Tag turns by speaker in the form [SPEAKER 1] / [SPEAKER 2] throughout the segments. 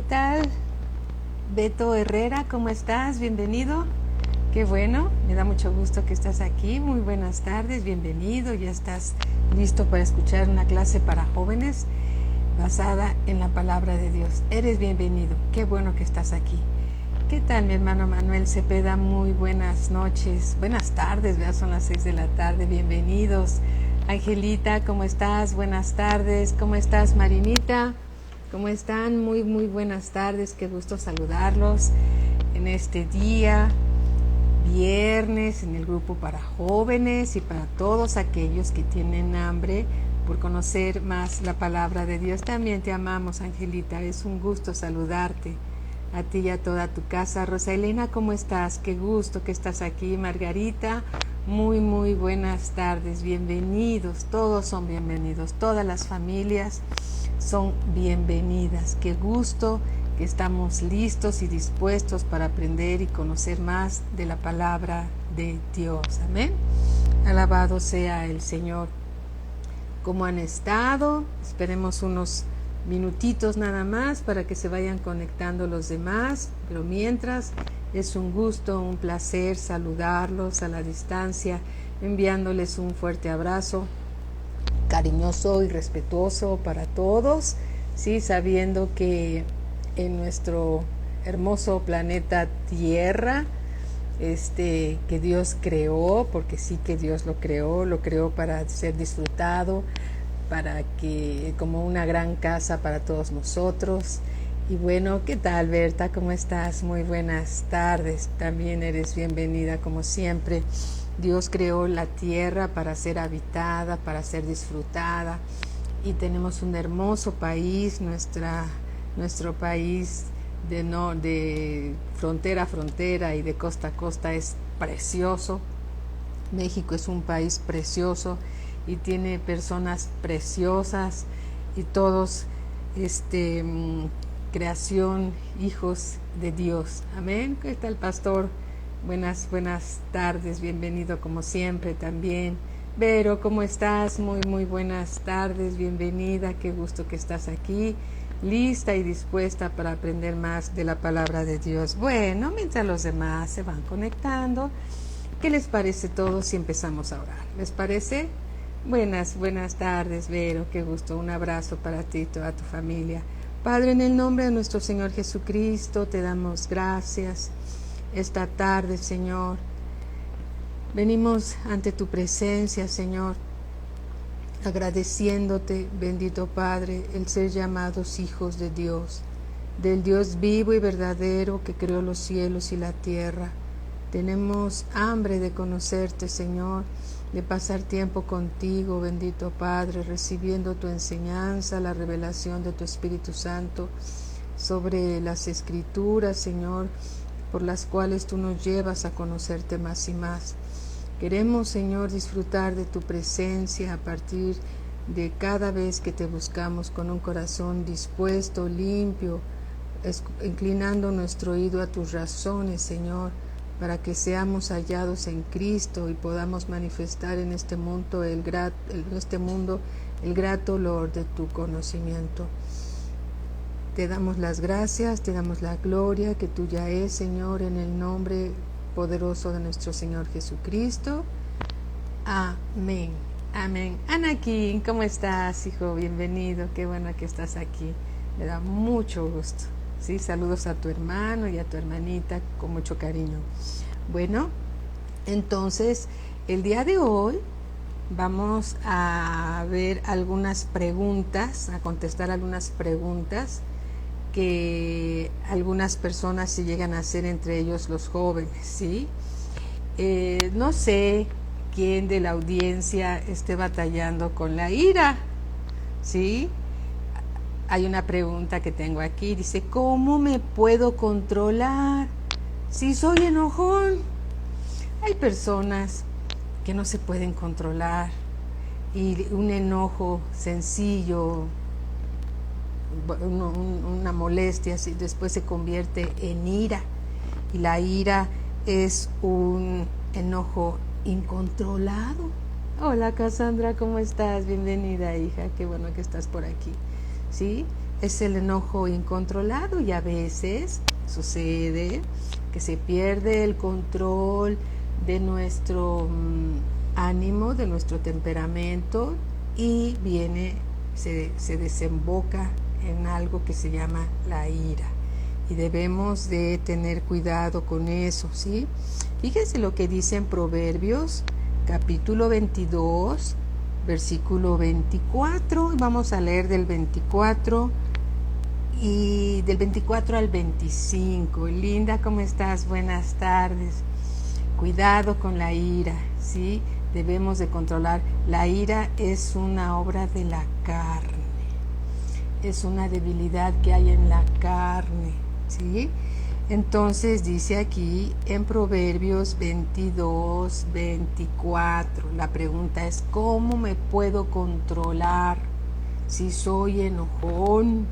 [SPEAKER 1] tal? Beto Herrera, ¿cómo estás? Bienvenido. Qué bueno, me da mucho gusto que estás aquí. Muy buenas tardes, bienvenido. Ya estás listo para escuchar una clase para jóvenes basada en la palabra de Dios. Eres bienvenido. Qué bueno que estás aquí. ¿Qué tal, mi hermano Manuel Cepeda? Muy buenas noches. Buenas tardes, ya son las 6 de la tarde. Bienvenidos. Angelita, ¿cómo estás? Buenas tardes. ¿Cómo estás, Marinita? ¿Cómo están? Muy buenas tardes. Qué gusto saludarlos en este día, viernes, en el grupo para jóvenes y para todos aquellos que tienen hambre por conocer más la palabra de Dios. También te amamos, Angelita. Es un gusto saludarte. A ti y a toda tu casa. Rosa Elena, ¿cómo estás? Qué gusto que estás aquí. Margarita, muy buenas tardes. Bienvenidos. Todos son bienvenidos. Todas las familias son bienvenidas. Qué gusto que estamos listos y dispuestos para aprender y conocer más de la palabra de Dios. Amén. Alabado sea el Señor. ¿Cómo han estado? Esperemos unos minutitos nada más para que se vayan conectando los demás, pero mientras es un gusto, un placer saludarlos a la distancia, enviándoles un fuerte abrazo cariñoso y respetuoso para todos, sí, sabiendo que en nuestro hermoso planeta Tierra, que Dios creó, porque sí que Dios lo creó para ser disfrutado, para que como una gran casa para todos nosotros. Y bueno, ¿qué tal, Berta? ¿Cómo estás? Muy buenas tardes. También eres bienvenida como siempre. Dios creó la tierra para ser habitada, para ser disfrutada, y tenemos un hermoso país. Nuestro país de frontera a frontera y de costa a costa es precioso. México es un país precioso y tiene personas preciosas y todos creación, hijos de Dios. Amén. ¿Qué tal, pastor? Buenas tardes, bienvenido como siempre también. Vero, ¿cómo estás? Muy buenas tardes, bienvenida, qué gusto que estás aquí, lista y dispuesta para aprender más de la palabra de Dios. Bueno, mientras los demás se van conectando, ¿qué les parece todos si empezamos a orar? ¿Les parece? Buenas tardes, Vero, qué gusto. Un abrazo para ti y toda tu familia. Padre, en el nombre de nuestro Señor Jesucristo, te damos gracias esta tarde, Señor. Venimos ante tu presencia, Señor, agradeciéndote, bendito Padre, el ser llamados hijos de Dios, del Dios vivo y verdadero que creó los cielos y la tierra. Tenemos hambre de conocerte, Señor, de pasar tiempo contigo, bendito Padre, recibiendo tu enseñanza, la revelación de tu Espíritu Santo sobre las Escrituras, Señor, por las cuales tú nos llevas a conocerte más y más. Queremos, Señor, disfrutar de tu presencia a partir de cada vez que te buscamos con un corazón dispuesto, limpio, inclinando nuestro oído a tus razones, Señor, para que seamos hallados en Cristo y podamos manifestar en este mundo el grato olor de tu conocimiento. Te damos las gracias, te damos la gloria que tuya es, Señor, en el nombre poderoso de nuestro Señor Jesucristo. Amén. Amén. Anakin, ¿cómo estás, hijo? Bienvenido, qué bueno que estás aquí. Me da mucho gusto. Sí, saludos a tu hermano y a tu hermanita con mucho cariño. Bueno, entonces, el día de hoy vamos a ver algunas preguntas, a contestar algunas preguntas que algunas personas se llegan a hacer, entre ellos los jóvenes, ¿sí? No sé quién de la audiencia esté batallando con la ira, ¿sí? Hay una pregunta que tengo aquí, dice, ¿cómo me puedo controlar si soy enojón? Hay personas que no se pueden controlar y un enojo sencillo, una molestia, después se convierte en ira, y la ira es un enojo incontrolado. Hola, Cassandra, ¿cómo estás? Bienvenida, hija, qué bueno que estás por aquí. ¿Sí? es el enojo incontrolado, y a veces sucede que se pierde el control de nuestro ánimo, de nuestro temperamento, y se desemboca en algo que se llama la ira. Y debemos de tener cuidado con eso, ¿sí? Fíjense lo que dice en Proverbios, capítulo 22, versículo 24. Vamos a leer del 24 y del 24 al 25. Linda, ¿cómo estás? Buenas tardes. Cuidado con la ira, ¿sí? Debemos de controlar. La ira es una obra de la carne. Es una debilidad que hay en la carne, ¿sí? Entonces dice aquí en Proverbios 22, 24, la pregunta es: ¿cómo me puedo controlar si soy enojón,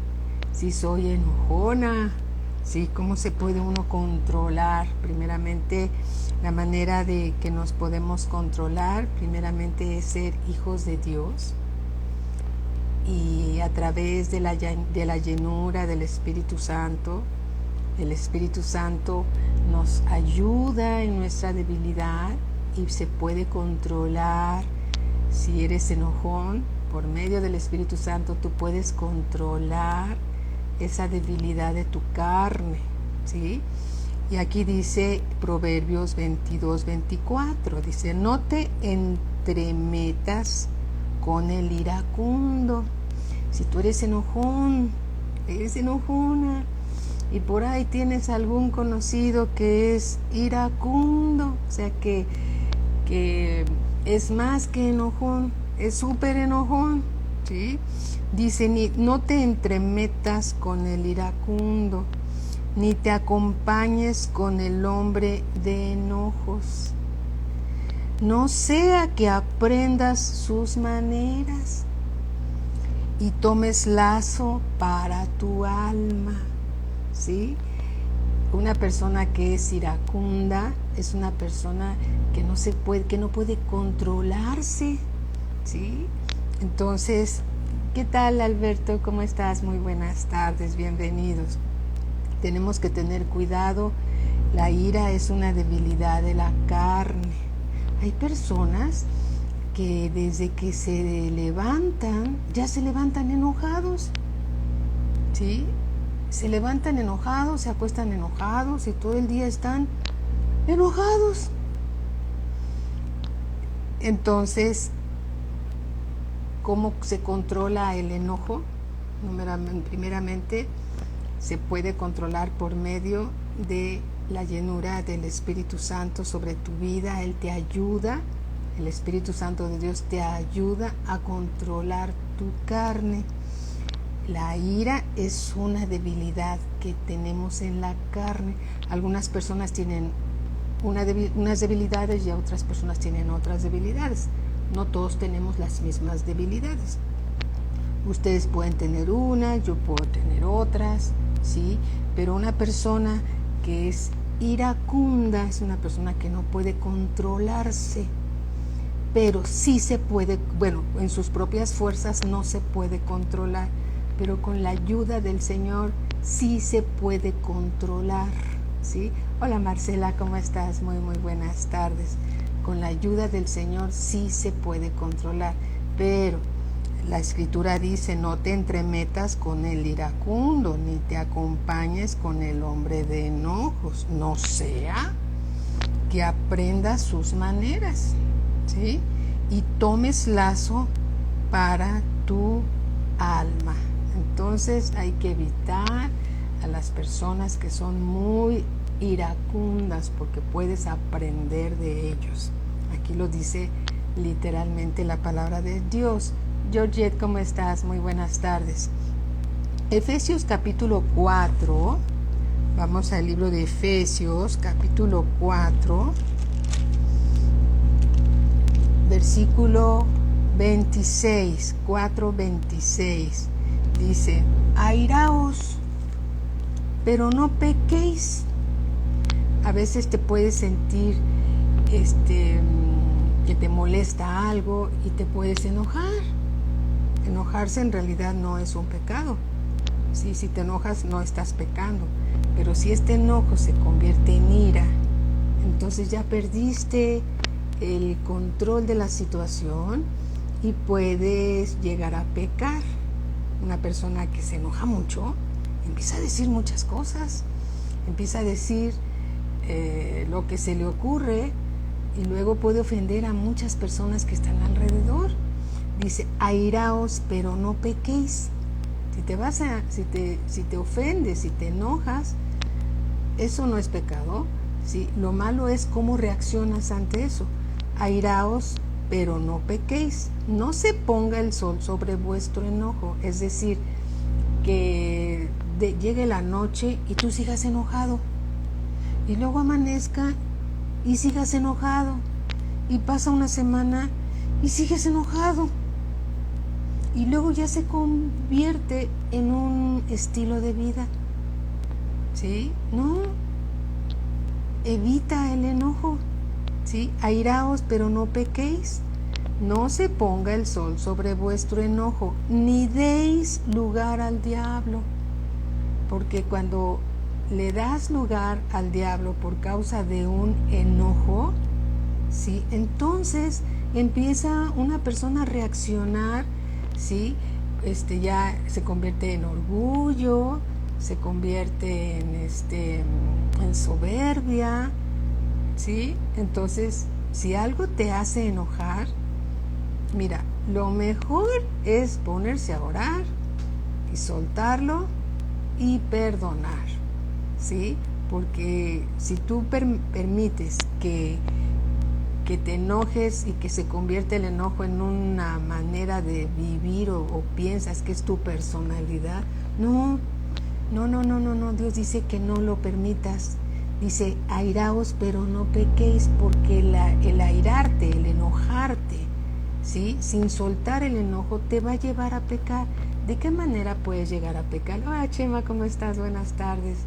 [SPEAKER 1] si soy enojona? ¿Sí? ¿Cómo se puede uno controlar? Primeramente, la manera de que nos podemos controlar, primeramente, es ser hijos de Dios, y a través de la llenura del Espíritu Santo. El Espíritu Santo nos ayuda en nuestra debilidad y se puede controlar. Si eres enojón, por medio del Espíritu Santo tú puedes controlar esa debilidad de tu carne, ¿sí? Y aquí dice Proverbios 22, 24, dice: no te entremetas con el iracundo. Si tú eres enojón, eres enojona, y por ahí tienes algún conocido que es iracundo, o sea que es más que enojón, es súper enojón, ¿sí? Dice: no te entremetas con el iracundo, ni te acompañes con el hombre de enojos, no sea que aprendas sus maneras y tomes lazo para tu alma. ¿Sí? Una persona que es iracunda es una persona que no puede controlarse, ¿sí? Entonces, ¿qué tal, Alberto? ¿Cómo estás? Muy buenas tardes, bienvenidos. Tenemos que tener cuidado. La ira es una debilidad de la carne. Hay personas que desde que se levantan, ya se levantan enojados, ¿sí? Se levantan enojados, se acuestan enojados y todo el día están enojados. Entonces, ¿cómo se controla el enojo? Primeramente, se puede controlar por medio de la llenura del Espíritu Santo sobre tu vida. Él te ayuda, el Espíritu Santo de Dios te ayuda a controlar tu carne. La ira es una debilidad que tenemos en la carne. Algunas personas tienen unas debilidades y otras personas tienen otras debilidades. No todos tenemos las mismas debilidades. Ustedes pueden tener una, yo puedo tener otras, ¿sí? Pero una persona que es iracunda es una persona que no puede controlarse. Pero sí se puede, en sus propias fuerzas no se puede controlar, pero con la ayuda del Señor sí se puede controlar, ¿sí? Hola Marcela, ¿cómo estás? Muy buenas tardes. Con la ayuda del Señor sí se puede controlar, pero la Escritura dice: no te entremetas con el iracundo, ni te acompañes con el hombre de enojos, no sea que aprendas sus maneras, ¿sí? Y tomes lazo para tu alma. Entonces hay que evitar a las personas que son muy iracundas, porque puedes aprender de ellos. Aquí lo dice literalmente la palabra de Dios. Georgette, ¿cómo estás? Muy buenas tardes. Efesios capítulo 4. Vamos al libro de Efesios capítulo 4, versículo 26, 4:26. Dice: airaos, pero no pequéis. A veces te puedes sentir que te molesta algo y te puedes enojar. Enojarse en realidad no es un pecado, ¿sí? Si te enojas no estás pecando, pero si este enojo se convierte en ira, entonces ya perdiste el control de la situación y puedes llegar a pecar. Una persona que se enoja mucho empieza a decir muchas cosas, empieza a decir lo que se le ocurre y luego puede ofender a muchas personas que están alrededor. Dice, airaos, pero no pequéis. Si te ofendes, si te enojas, eso no es pecado, ¿sí? Lo malo es cómo reaccionas ante eso. Airaos, pero no pequéis. No se ponga el sol sobre vuestro enojo. Es decir, que llegue la noche y tú sigas enojado. Y luego amanezca y sigas enojado. Y pasa una semana y sigues enojado. Y luego ya se convierte en un estilo de vida. ¿Sí? No. Evita el enojo. ¿Sí? Airaos, pero no pequéis. No se ponga el sol sobre vuestro enojo, ni deis lugar al diablo. Porque cuando le das lugar al diablo por causa de un enojo, ¿sí? Entonces empieza una persona a reaccionar, ¿sí? Ya se convierte en orgullo, se convierte en soberbia, ¿sí? Entonces, si algo te hace enojar, mira, lo mejor es ponerse a orar y soltarlo y perdonar, ¿sí? Porque si tú permites que te enojes y que se convierte el enojo en una manera de vivir o piensas que es tu personalidad, no, Dios dice que no lo permitas. Dice, airaos, pero no pequéis, porque el airarte, el enojarte, ¿sí? Sin soltar el enojo, te va a llevar a pecar. ¿De qué manera puedes llegar a pecar? Hola, Chema, ¿cómo estás? Buenas tardes.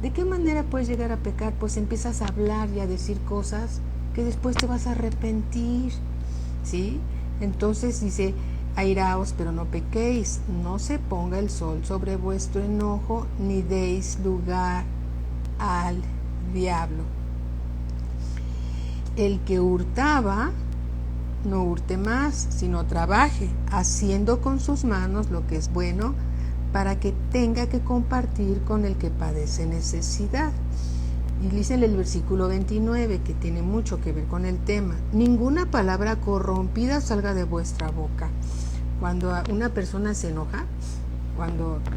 [SPEAKER 1] ¿De qué manera puedes llegar a pecar? Pues empiezas a hablar y a decir cosas que después te vas a arrepentir, ¿sí? Entonces dice, airaos, pero no pequéis, no se ponga el sol sobre vuestro enojo, ni deis lugar al diablo. El que hurtaba, no hurte más, sino trabaje, haciendo con sus manos lo que es bueno, para que tenga que compartir con el que padece necesidad. Y dice en el versículo 29, que tiene mucho que ver con el tema, ninguna palabra corrompida salga de vuestra boca. Cuando una persona se enoja,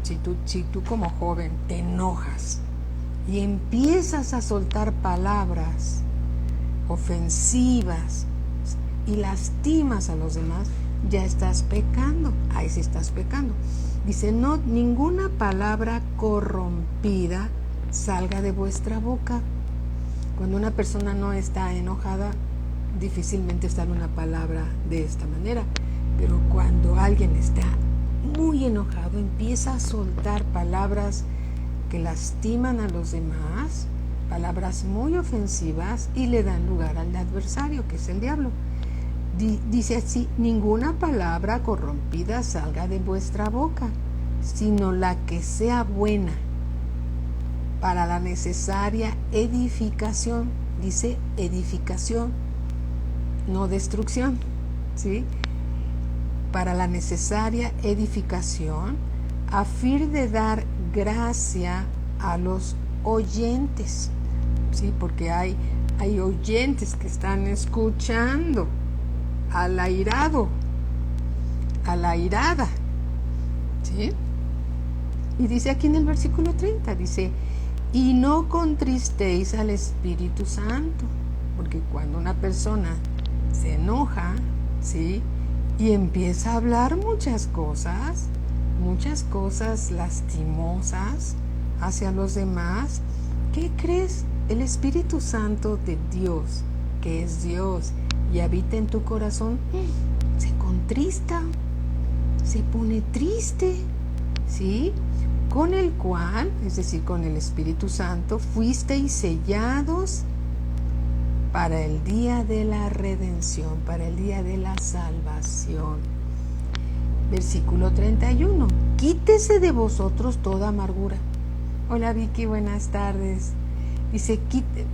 [SPEAKER 1] si tú como joven te enojas y empiezas a soltar palabras ofensivas y lastimas a los demás, ya estás pecando. Ahí sí estás pecando. Dice, no, ninguna palabra corrompida salga de vuestra boca. Cuando una persona no está enojada, difícilmente sale una palabra de esta manera. Pero cuando alguien está muy enojado, empieza a soltar palabras que lastiman a los demás, palabras muy ofensivas, y le dan lugar al adversario, que es el diablo. Dice así, ninguna palabra corrompida salga de vuestra boca, sino la que sea buena para la necesaria edificación. Dice edificación, no destrucción, ¿sí? Para la necesaria edificación, a fin de dar gracia a los oyentes, ¿sí? Porque hay oyentes que están escuchando al airado, a la airada, ¿sí? Y dice aquí en el versículo 30, dice, y no contristéis al Espíritu Santo, porque cuando una persona se enoja, ¿sí? Y empieza a hablar muchas cosas lastimosas hacia los demás, ¿qué crees? El Espíritu Santo de Dios, que es Dios y habita en tu corazón, se contrista, se pone triste, ¿sí? Con el cual, es decir, con el Espíritu Santo, fuisteis sellados para el día de la redención, para el día de la salvación. Versículo 31. Quítese de vosotros toda amargura. Hola Vicky, buenas tardes. Dice,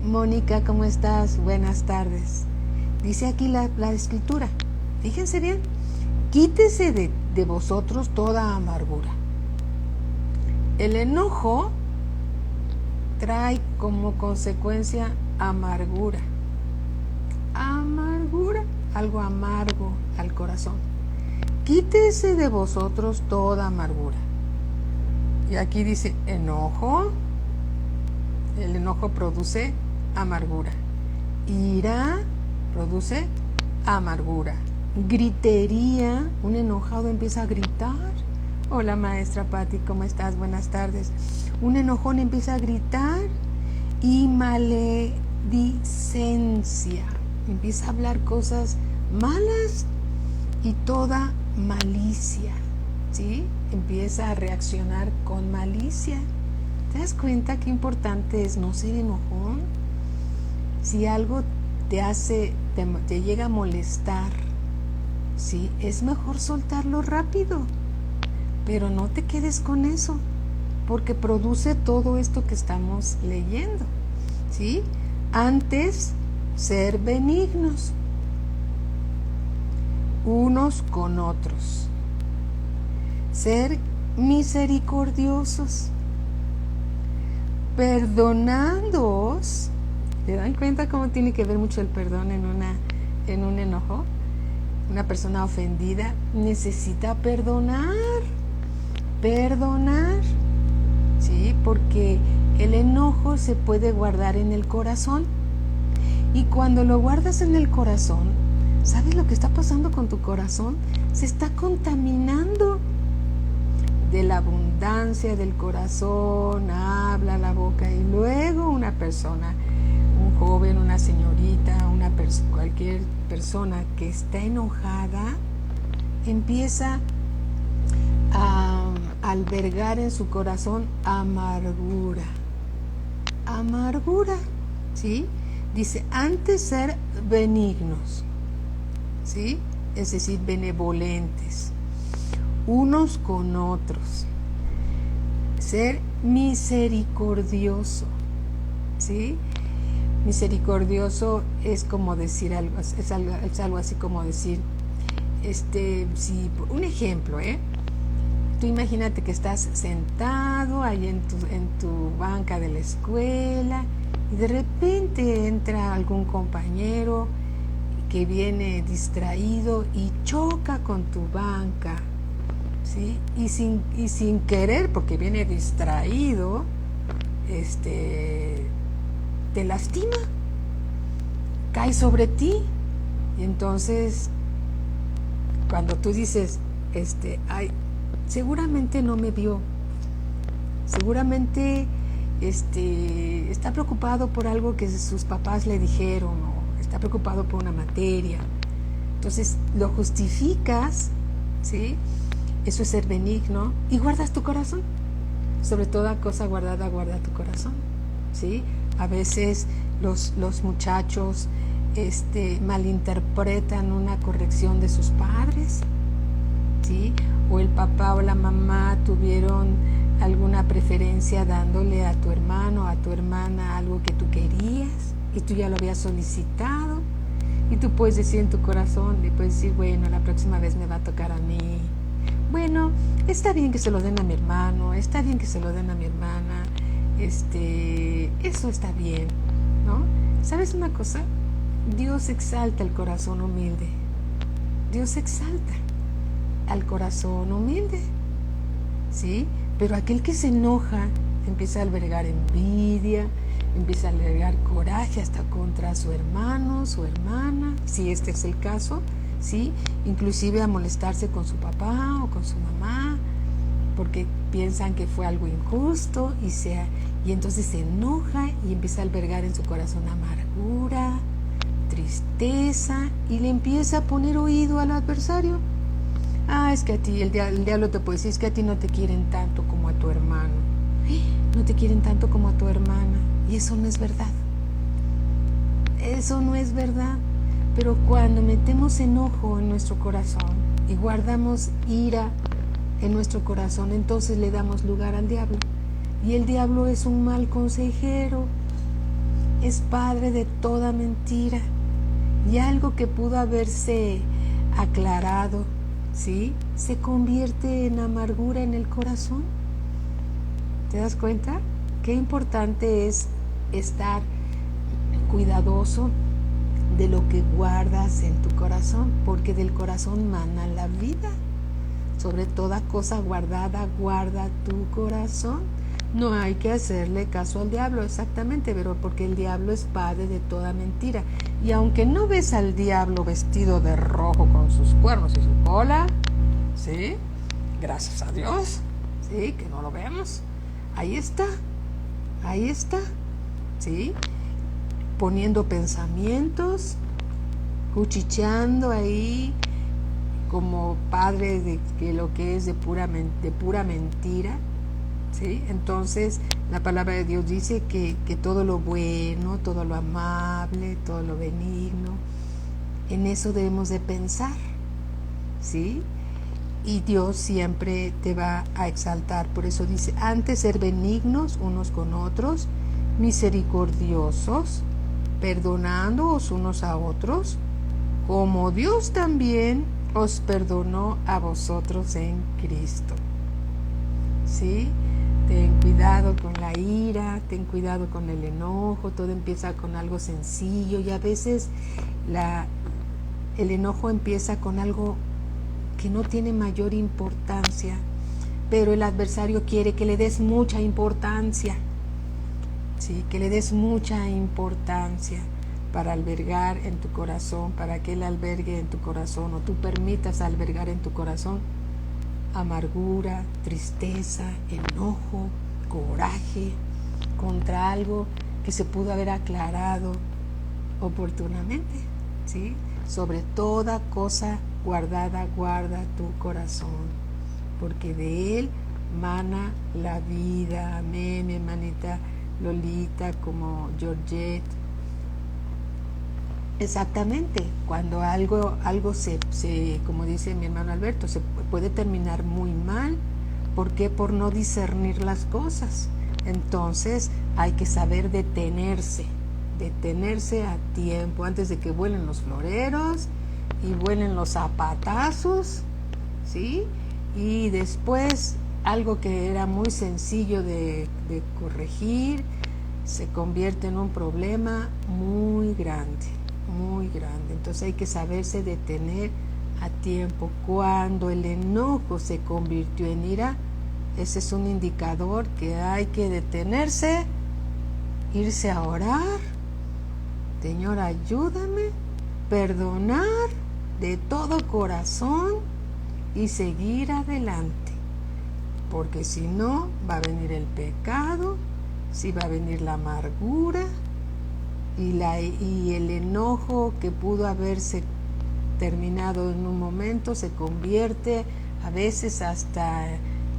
[SPEAKER 1] Mónica, ¿cómo estás? Buenas tardes. Dice aquí la escritura. Fíjense bien. Quítese de vosotros toda amargura. El enojo trae como consecuencia amargura. Amargura, algo amargo al corazón. Quítese de vosotros toda amargura. Y aquí dice enojo. El enojo produce amargura. Ira produce amargura. Gritería, un enojado empieza a gritar. Hola maestra Patti, ¿cómo estás? Buenas tardes. Un enojón empieza a gritar. Y maledicencia, empieza a hablar cosas malas y toda malicia, ¿sí? Empieza a reaccionar con malicia. ¿Te das cuenta qué importante es no ser enojón? Si algo te llega a molestar, ¿sí? Es mejor soltarlo rápido, pero no te quedes con eso, porque produce todo esto que estamos leyendo, ¿sí? Antes, ser benignos unos con otros, ser misericordiosos, perdonándoos. ¿Te dan cuenta cómo tiene que ver mucho el perdón en un enojo? Una persona ofendida necesita perdonar, ¿sí? Porque el enojo se puede guardar en el corazón. Y cuando lo guardas en el corazón, ¿sabes lo que está pasando con tu corazón? Se está contaminando. De la abundancia del corazón habla la boca. Y luego una persona, un joven, una señorita, cualquier persona que está enojada, empieza a albergar en su corazón amargura, ¿sí? Dice, antes ser benignos, ¿sí? Es decir, benevolentes, unos con otros, ser misericordioso, ¿sí? Misericordioso es como decir algo, es algo así como decir, si un ejemplo, tú imagínate que estás sentado ahí en tu banca de la escuela y de repente entra algún compañero que viene distraído y choca con tu banca, ¿sí? Y sin querer, porque viene distraído, te lastima, cae sobre ti. Y entonces, cuando tú dices, seguramente no me vio, seguramente está preocupado por algo que sus papás le dijeron, o está preocupado por una materia. Entonces lo justificas, ¿sí? Eso es ser benigno, y guardas tu corazón. Sobre toda cosa guardada, guarda tu corazón, ¿sí? A veces los muchachos malinterpretan una corrección de sus padres, ¿sí? O el papá o la mamá tuvieron alguna preferencia dándole a tu hermano o a tu hermana algo que tú querías y tú ya lo habías solicitado, y tú puedes decir en tu corazón, y puedes decir, bueno, la próxima vez me va a tocar a mí. Bueno, está bien que se lo den a mi hermano, está bien que se lo den a mi hermana, eso está bien, ¿no? ¿Sabes una cosa? Dios exalta el corazón humilde. Dios exalta al corazón humilde, ¿sí? Pero aquel que se enoja empieza a albergar envidia, empieza a albergar coraje hasta contra su hermano, su hermana, si este es el caso, ¿sí? Inclusive a molestarse con su papá o con su mamá, porque piensan que fue algo injusto y entonces se enoja y empieza a albergar en su corazón amargura, tristeza, y le empieza a poner oído al adversario. Es que a ti, el diablo te puede decir, es que a ti no te quieren tanto como a tu hermano, no te quieren tanto como a tu hermana, y eso no es verdad. Eso no es verdad. Pero cuando metemos enojo en nuestro corazón y guardamos ira en nuestro corazón, entonces le damos lugar al diablo. Y el diablo es un mal consejero, es padre de toda mentira. Y algo que pudo haberse aclarado, ¿sí?, se convierte en amargura en el corazón. ¿Te das cuenta? Qué importante es estar cuidadoso de lo que guardas en tu corazón, porque del corazón mana la vida. Sobre toda cosa guardada, guarda tu corazón. No hay que hacerle caso al diablo, exactamente, pero porque el diablo es padre de toda mentira. Y aunque no ves al diablo vestido de rojo con sus cuernos y su cola, ¿sí?, gracias a Dios, ¿sí?, que no lo vemos. Ahí está, ¿sí?, poniendo pensamientos, cuchicheando ahí como padre de que lo que es de pura mentira, ¿sí? Entonces la palabra de Dios dice que todo lo bueno, todo lo amable, todo lo benigno, en eso debemos de pensar, ¿sí? Y Dios siempre te va a exaltar. Por eso dice, antes ser benignos unos con otros, misericordiosos, perdonándoos unos a otros, como Dios también os perdonó a vosotros en Cristo. ¿Sí? Ten cuidado con la ira, ten cuidado con el enojo. Todo empieza con algo sencillo y a veces el enojo empieza con algo que no tiene mayor importancia, pero el adversario quiere que le des mucha importancia, ¿sí?, que le des mucha importancia para albergar en tu corazón, para que él albergue en tu corazón, o tú permitas albergar en tu corazón amargura, tristeza, enojo, coraje contra algo que se pudo haber aclarado oportunamente, ¿sí? Sobre toda cosa guardada, guarda tu corazón, porque de él mana la vida. Amén, mi hermanita Lolita, como Georgette. Exactamente, cuando algo se, como dice mi hermano Alberto, se puede terminar muy mal. ¿Por qué? Por no discernir las cosas. Entonces hay que saber detenerse a tiempo, antes de que vuelen los floreros y vuelen los zapatazos, ¿sí? Y después algo que era muy sencillo de corregir se convierte en un problema muy grande, muy grande. Entonces hay que saberse detener a tiempo. Cuando el enojo se convirtió en ira, ese es un indicador que hay que detenerse, irse a orar. Señor, ayúdame, perdonar de todo corazón y seguir adelante, porque si no va a venir el pecado, si va a venir la amargura y el enojo que pudo haberse terminado en un momento se convierte a veces hasta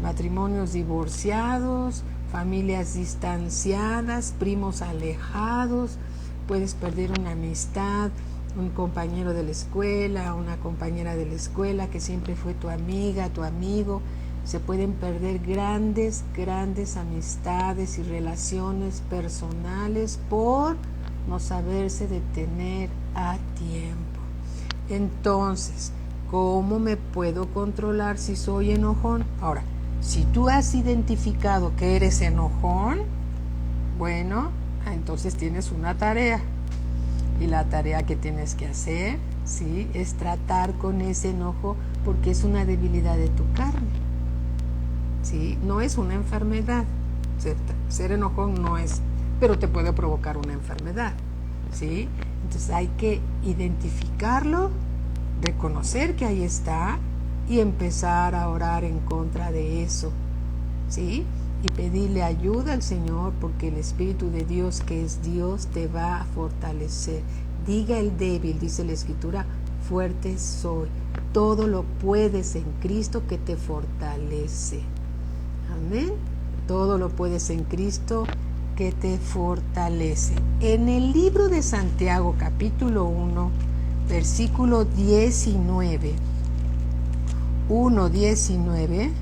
[SPEAKER 1] matrimonios divorciados, familias distanciadas, primos alejados. Puedes perder una amistad, un compañero de la escuela, una compañera de la escuela que siempre fue tu amiga, tu amigo. Se pueden perder grandes amistades y relaciones personales por no saberse detener a tiempo. Entonces, ¿cómo me puedo controlar si soy enojón? Ahora, si tú has identificado que eres enojón, bueno, entonces tienes una tarea. Y la tarea que tienes que hacer, ¿sí?, es tratar con ese enojo, porque es una debilidad de tu carne, ¿sí? No es una enfermedad. Ser enojón no es, pero te puede provocar una enfermedad, ¿sí? Entonces hay que identificarlo, reconocer que ahí está y empezar a orar en contra de eso, ¿sí? Y pedirle ayuda al Señor, porque el Espíritu de Dios, que es Dios, te va a fortalecer. Diga el débil, dice la Escritura, fuerte soy. Todo lo puedes en Cristo que te fortalece. Amén. Todo lo puedes en Cristo que te fortalece. En el libro de Santiago, capítulo 1, versículo 19, 1:19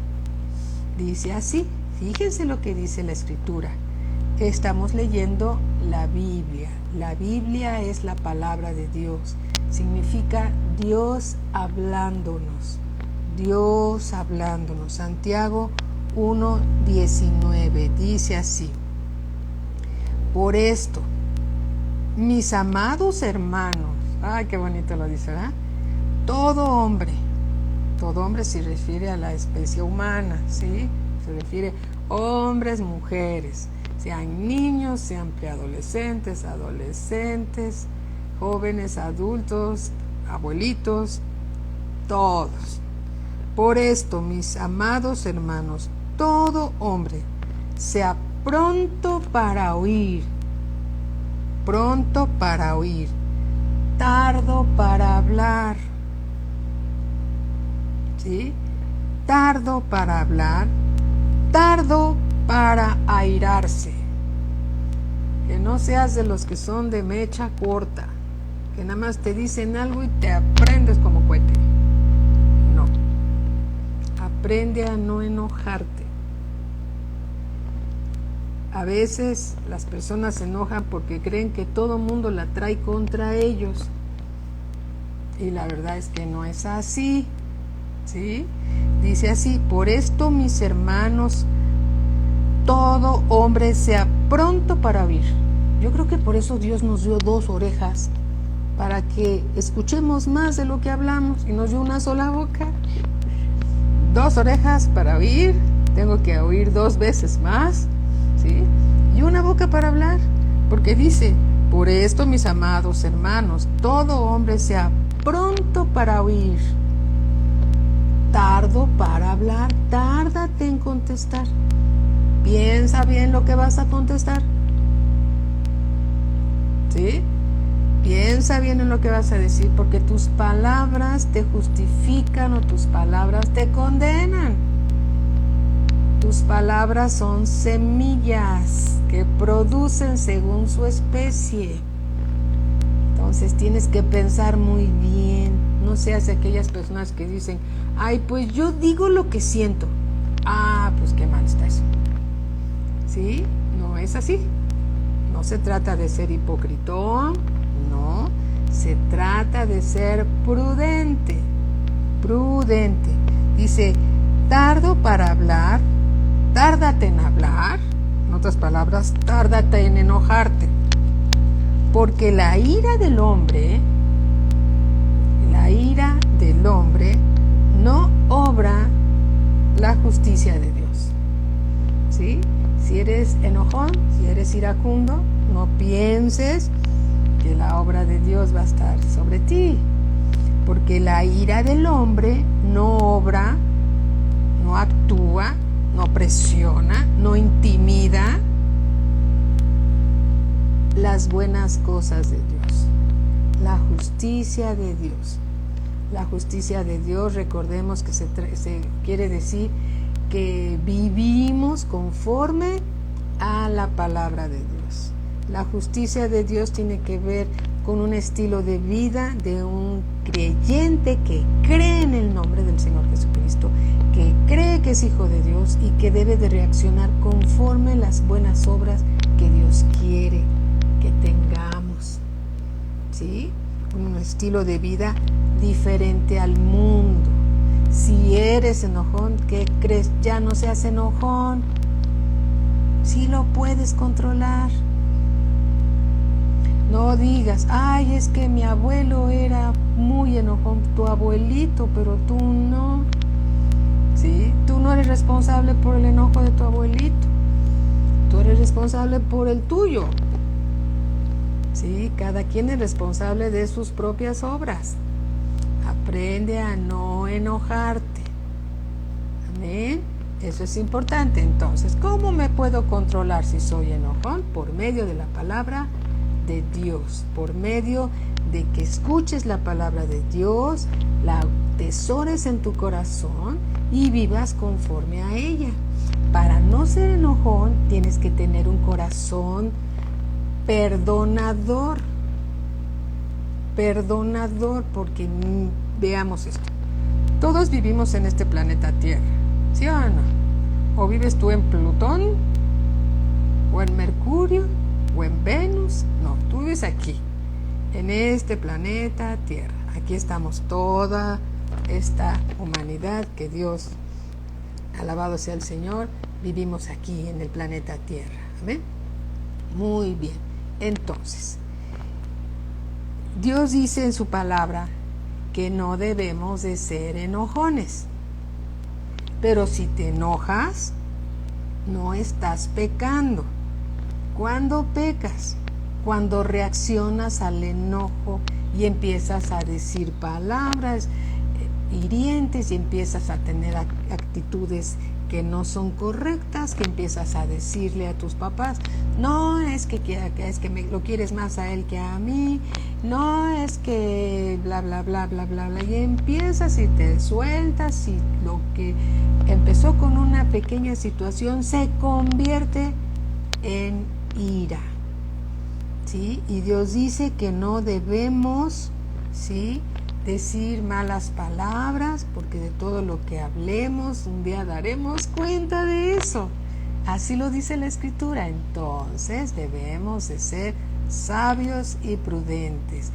[SPEAKER 1] dice así. Fíjense lo que dice la Escritura. Estamos leyendo la Biblia. La Biblia es la palabra de Dios. Significa Dios hablándonos. Dios hablándonos. Santiago 1:19 dice así. Por esto, mis amados hermanos, ay, qué bonito lo dice, ¿verdad? Todo hombre se refiere a la especie humana, ¿sí? Se refiere a hombres, mujeres, sean niños, sean preadolescentes, adolescentes, jóvenes, adultos, abuelitos, todos. Por esto, mis amados hermanos, todo hombre sea pronto para oír, tardo para hablar, ¿sí? Tardo para hablar, tardo para airarse. Que no seas de los que son de mecha corta, que nada más te dicen algo y te aprendes como cohete. No. Aprende a no enojarte. A veces las personas se enojan porque creen que todo mundo la trae contra ellos. Y la verdad es que no es así. ¿Sí? Dice así, por esto, mis hermanos, todo hombre sea pronto para oír. Yo creo que por eso Dios nos dio 2 orejas, para que escuchemos más de lo que hablamos, y nos dio una sola boca. 2 orejas para oír, tengo que oír 2 veces más, ¿sí? Y una boca para hablar, porque dice, por esto, mis amados hermanos, todo hombre sea pronto para oír, tardo para hablar. Tárdate en contestar. Piensa bien lo que vas a contestar, ¿sí? Piensa bien en lo que vas a decir, porque tus palabras te justifican o tus palabras te condenan. Tus palabras son semillas que producen según su especie. Entonces tienes que pensar muy bien. No seas de aquellas personas que dicen, ay, pues yo digo lo que siento. Ah, pues qué mal está eso. ¿Sí? No es así. No se trata de ser hipócrita, no. Se trata de ser prudente. Prudente. Dice, tardo para hablar, tárdate en hablar. En otras palabras, tárdate en enojarte. Porque la ira del hombre no obra la justicia de Dios. ¿Sí? Si eres enojón, si eres iracundo, no pienses que la obra de Dios va a estar sobre ti. Porque la ira del hombre no obra, no actúa, no presiona, no intimida las buenas cosas de Dios. La justicia de Dios. La justicia de Dios, recordemos que se quiere decir que vivimos conforme a la palabra de Dios. La justicia de Dios tiene que ver con un estilo de vida de un creyente que cree en el nombre del Señor Jesucristo, que cree que es hijo de Dios y que debe de reaccionar conforme las buenas obras que Dios quiere que tengamos. ¿Sí? Un estilo de vida diferente al mundo. Si eres enojón, ¿qué crees? Ya no seas enojón. Sí lo puedes controlar. No digas, ay, es que mi abuelo era muy enojón, tu abuelito, pero tú no. ¿Sí? Tú no eres responsable por el enojo de tu abuelito. Tú eres responsable por el tuyo. ¿Sí? Cada quien es responsable de sus propias obras. Aprende a no enojarte. Amén. Eso es importante. Entonces, ¿cómo me puedo controlar si soy enojón? Por medio de la palabra de Dios, por medio de que escuches la palabra de Dios, la atesores en tu corazón y vivas conforme a ella. Para no ser enojón, tienes que tener un corazón perdonador, porque veamos esto. Todos vivimos en este planeta Tierra, ¿sí o no? O vives tú en Plutón, o en Mercurio, o en Venus. No, tú vives aquí, en este planeta Tierra. Aquí estamos toda esta humanidad que Dios, alabado sea el Señor, vivimos aquí en el planeta Tierra. ¿Amén? Muy bien. Entonces, Dios dice en su palabra que no debemos de ser enojones. Pero si te enojas, no estás pecando. ¿Cuándo pecas? Cuando reaccionas al enojo y empiezas a decir palabras hirientes y empiezas a tener actitudes que no son correctas, que empiezas a decirle a tus papás, no, es que lo quieres más a él que a mí, no, es que bla, bla, bla, bla, bla, bla, y empiezas y te sueltas y lo que empezó con una pequeña situación se convierte en ira, ¿sí? Y Dios dice que no debemos, ¿sí?, decir malas palabras, porque de todo lo que hablemos, un día daremos cuenta de eso. Así lo dice la Escritura. Entonces debemos de ser sabios y prudentes.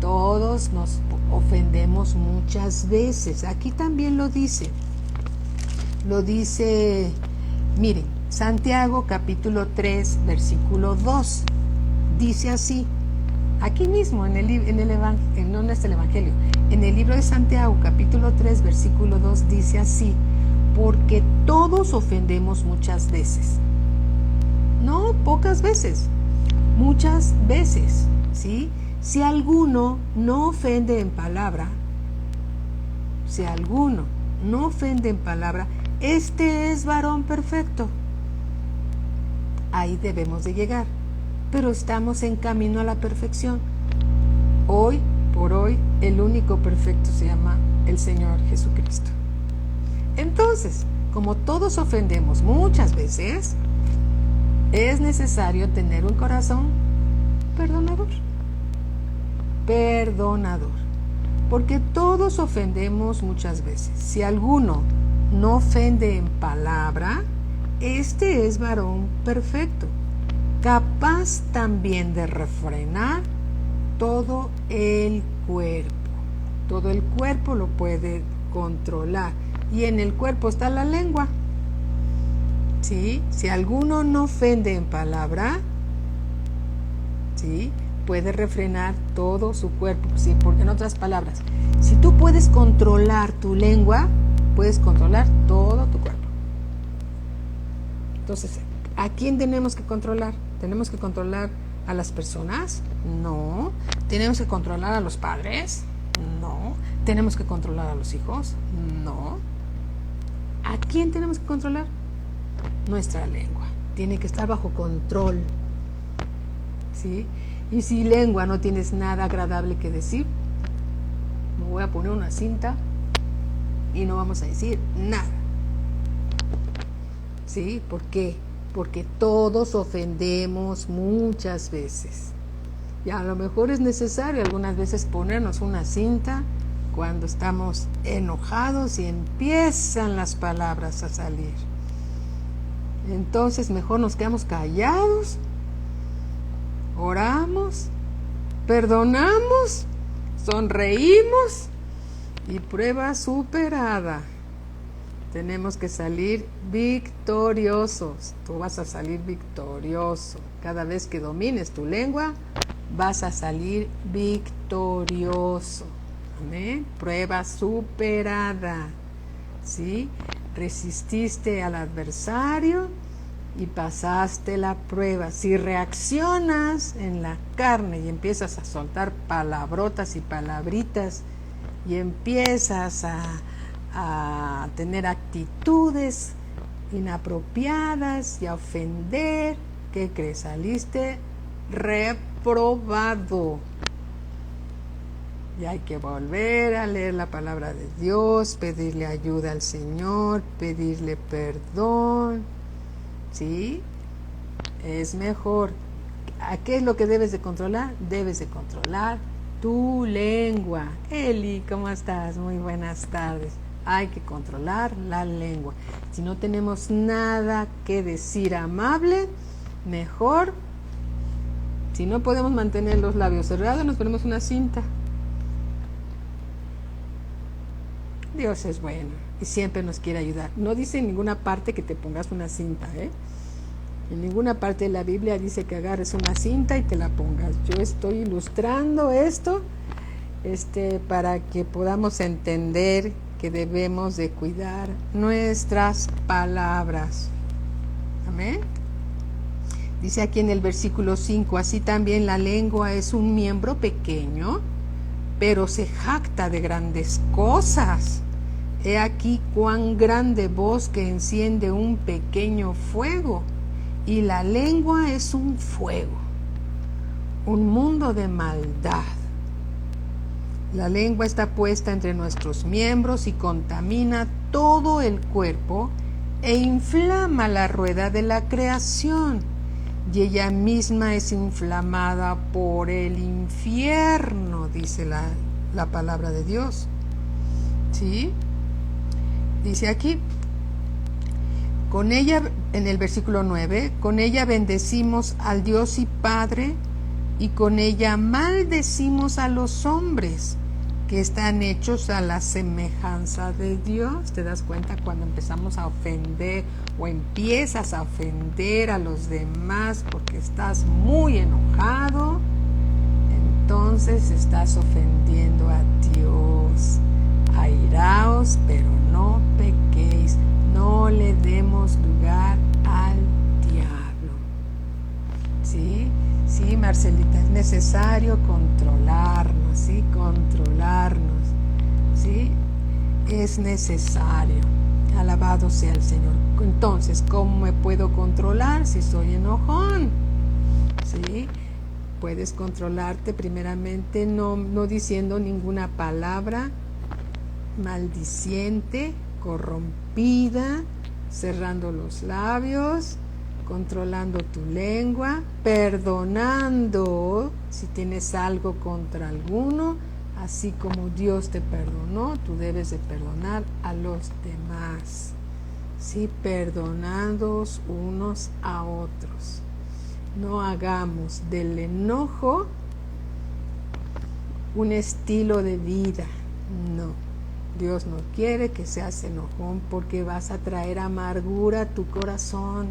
[SPEAKER 1] Todos nos ofendemos muchas veces. Aquí también lo dice. Lo dice, miren, Santiago capítulo 3, versículo 2. Dice así. Aquí mismo, no es el Evangelio, en el libro de Santiago, capítulo 3, versículo 2, dice así, porque todos ofendemos muchas veces. No, pocas veces, muchas veces, ¿sí? Si alguno no ofende en palabra, este es varón perfecto. Ahí debemos de llegar. Pero estamos en camino a la perfección. Hoy por hoy, el único perfecto se llama el Señor Jesucristo. Entonces, como todos ofendemos muchas veces, es necesario tener un corazón perdonador. Porque todos ofendemos muchas veces. Si alguno no ofende en palabra, este es varón perfecto, capaz también de refrenar todo el cuerpo. Todo el cuerpo lo puede controlar. Y en el cuerpo está la lengua. ¿Sí? Si alguno no ofende en palabra, ¿sí?, puede refrenar todo su cuerpo. ¿Sí? Porque en otras palabras, si tú puedes controlar tu lengua, puedes controlar todo tu cuerpo. Entonces, ¿a quién tenemos que controlar? ¿Tenemos que controlar a las personas? No. ¿Tenemos que controlar a los padres? No. ¿Tenemos que controlar a los hijos? No. ¿A quién tenemos que controlar? Nuestra lengua. Tiene que estar bajo control. ¿Sí? Y si lengua no tienes nada agradable que decir, me voy a poner una cinta y no vamos a decir nada. ¿Sí? ¿Por qué? Porque todos ofendemos muchas veces. Y a lo mejor es necesario algunas veces ponernos una cinta cuando estamos enojados y empiezan las palabras a salir. Entonces mejor nos quedamos callados, oramos, perdonamos, sonreímos y prueba superada. Tenemos que salir victoriosos. Tú vas a salir victorioso. Cada vez que domines tu lengua, vas a salir victorioso. Amén. Prueba superada. ¿Sí? Resististe al adversario y pasaste la prueba. Si reaccionas en la carne y empiezas a soltar palabrotas y palabritas y empiezas a tener actitudes inapropiadas y a ofender, ¿qué crees? Saliste reprobado. Y hay que volver a leer la palabra de Dios, pedirle ayuda al Señor, pedirle perdón. ¿Sí? Es mejor. ¿A qué es lo que debes de controlar? Debes de controlar tu lengua. Eli, ¿cómo estás? Muy buenas tardes. hay que controlar la lengua. Si no tenemos nada que decir amable, mejor, si no podemos mantener los labios cerrados, nos ponemos una cinta. Dios es bueno y siempre nos quiere ayudar. No dice en ninguna parte que te pongas una cinta, ¿eh? En ninguna parte de la Biblia dice que agarres una cinta y te la pongas. Yo estoy ilustrando esto para que podamos entender que debemos de cuidar nuestras palabras. Amén. Dice aquí en el versículo 5, así también la lengua es un miembro pequeño, pero se jacta de grandes cosas. He aquí cuán grande bosque enciende un pequeño fuego, y la lengua es un fuego, un mundo de maldad. La lengua está puesta entre nuestros miembros y contamina todo el cuerpo e inflama la rueda de la creación, y ella misma es inflamada por el infierno, dice la palabra de Dios. ¿Sí? Dice aquí, con ella, en el versículo 9, con ella bendecimos al Dios y Padre, y con ella maldecimos a los hombres que están hechos a la semejanza de Dios. ¿Te das cuenta cuando empezamos a ofender o empiezas a ofender a los demás porque estás muy enojado? Entonces estás ofendiendo a Dios. Airaos, pero no pequéis, no le demos lugar al diablo. ¿Sí? Sí, Marcelita, es necesario controlarnos, ¿sí? Controlarnos, ¿sí? Es necesario. Alabado sea el Señor. Entonces, ¿cómo me puedo controlar si soy enojón? ¿Sí? Puedes controlarte primeramente no diciendo ninguna palabra maldiciente, corrompida, cerrando los labios, controlando tu lengua, perdonando si tienes algo contra alguno, así como Dios te perdonó, tú debes de perdonar a los demás, ¿sí? Perdonándoos unos a otros. No hagamos del enojo un estilo de vida, no. Dios no quiere que seas enojón porque vas a traer amargura a tu corazón.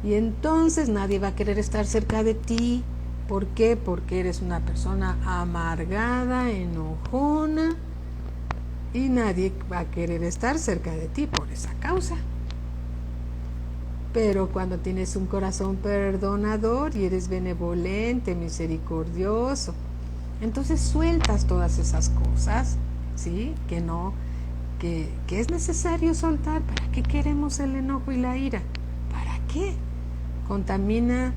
[SPEAKER 1] Y entonces nadie va a querer estar cerca de ti. ¿Por qué? Porque eres una persona amargada, enojona, y nadie va a querer estar cerca de ti por esa causa. Pero cuando tienes un corazón perdonador y eres benevolente, misericordioso, entonces sueltas todas esas cosas, ¿sí? Que es necesario soltar. ¿Para qué queremos el enojo y la ira? ¿Para qué? Contamina,